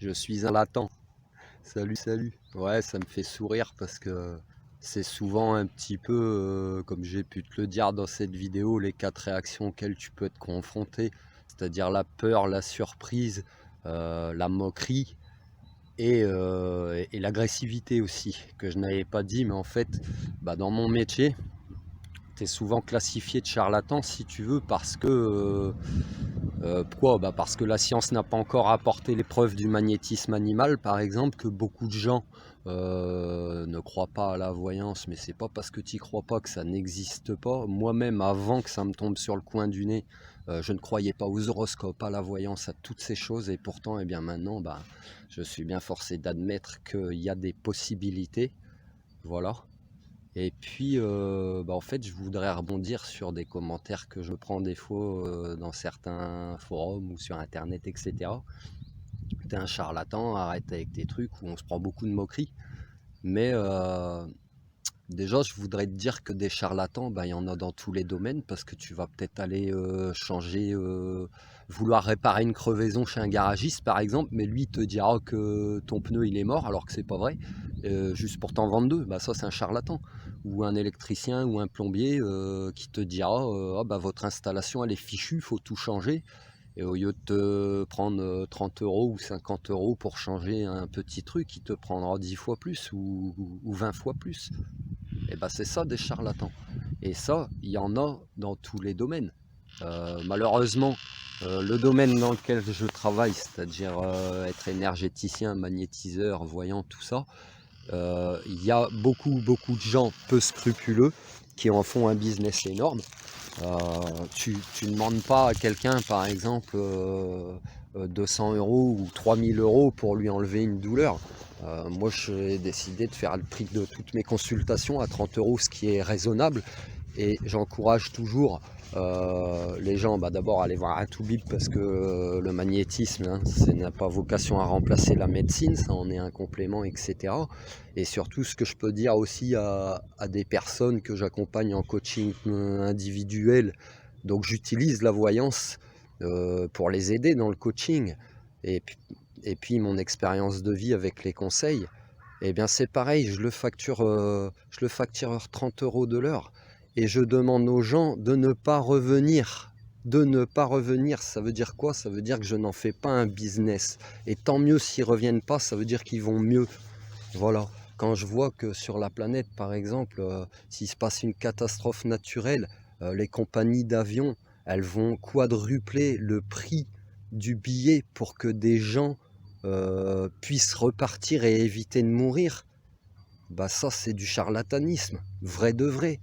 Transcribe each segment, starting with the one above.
Je suis un latent. Salut, salut. Ouais, ça me fait sourire parce que c'est souvent un petit peu, comme j'ai pu te le dire dans cette vidéo, les 4 réactions auxquelles tu peux être confronté. C'est-à-dire la peur, la surprise, la moquerie et l'agressivité aussi, que je n'avais pas dit, mais en fait, dans mon métier, tu es souvent classifié de charlatan si tu veux parce que pourquoi? Parce que la science n'a pas encore apporté les preuves du magnétisme animal, par exemple, que beaucoup de gens ne croient pas à la voyance, mais c'est pas parce que tu n'y crois pas que ça n'existe pas. Moi-même, avant que ça me tombe sur le coin du nez, je ne croyais pas aux horoscopes, à la voyance, à toutes ces choses, et pourtant, eh bien maintenant, je suis bien forcé d'admettre qu'il y a des possibilités, voilà. Et puis, en fait, je voudrais rebondir sur des commentaires que je prends des fois dans certains forums ou sur Internet, etc. T'es un charlatan, arrête avec tes trucs, où on se prend beaucoup de moqueries. Mais déjà, je voudrais te dire que des charlatans, il y en a dans tous les domaines, parce que tu vas peut-être aller changer, vouloir réparer une crevaison chez un garagiste, par exemple, mais lui, il te dira que ton pneu, il est mort, alors que c'est pas vrai, juste pour t'en vendre deux. Ça, c'est un charlatan. Ou un électricien ou un plombier qui te dira votre installation, elle est fichue, il faut tout changer. Et au lieu de te prendre 30 euros ou 50 euros pour changer un petit truc, il te prendra 10 fois plus ou 20 fois plus. Et c'est ça des charlatans. Et ça, il y en a dans tous les domaines. Malheureusement, le domaine dans lequel je travaille, c'est-à-dire être énergéticien, magnétiseur, voyant, tout ça, il y a beaucoup de gens peu scrupuleux qui en font un business énorme. Tu ne demandes pas à quelqu'un, par exemple, 200 euros ou 3000 euros pour lui enlever une douleur. Moi, j'ai décidé de faire le prix de toutes mes consultations à 30 euros, ce qui est raisonnable. Et j'encourage toujours les gens d'abord à aller voir un toubib parce que le magnétisme, ça n'a pas vocation à remplacer la médecine, ça en est un complément, etc. Et surtout, ce que je peux dire aussi à des personnes que j'accompagne en coaching individuel, donc j'utilise la voyance pour les aider dans le coaching. Et puis mon expérience de vie avec les conseils, eh bien c'est pareil, je le facture 30 euros de l'heure. Et je demande aux gens de ne pas revenir. De ne pas revenir, ça veut dire quoi? Ça veut dire que je n'en fais pas un business. Et tant mieux s'ils ne reviennent pas, ça veut dire qu'ils vont mieux. Voilà. Quand je vois que sur la planète, par exemple, s'il se passe une catastrophe naturelle, les compagnies d'avions, elles vont quadrupler le prix du billet pour que des gens puissent repartir et éviter de mourir. Ça, c'est du charlatanisme, vrai de vrai.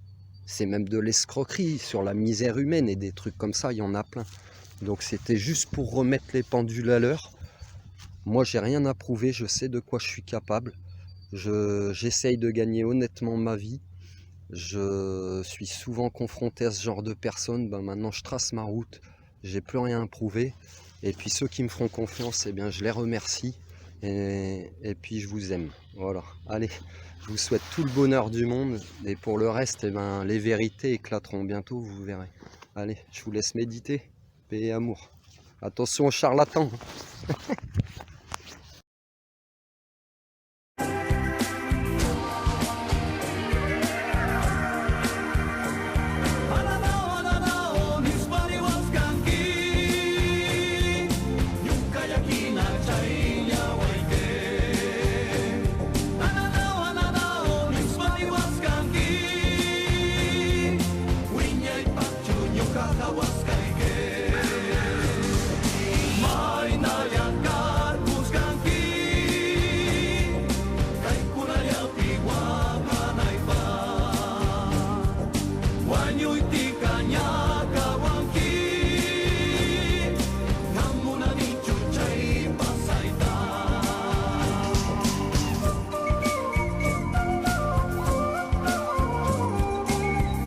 C'est même de l'escroquerie sur la misère humaine et des trucs comme ça, il y en a plein. Donc c'était juste pour remettre les pendules à l'heure. Moi, j'ai rien à prouver, je sais de quoi je suis capable. J'essaye de gagner honnêtement ma vie. Je suis souvent confronté à ce genre de personnes. Maintenant, je trace ma route. J'ai plus rien à prouver. Et puis ceux qui me feront confiance, eh bien, je les remercie. Et puis je vous aime. Voilà. Allez, je vous souhaite tout le bonheur du monde. Et pour le reste, les vérités éclateront bientôt, vous verrez. Allez, je vous laisse méditer. Paix et amour. Attention aux charlatans.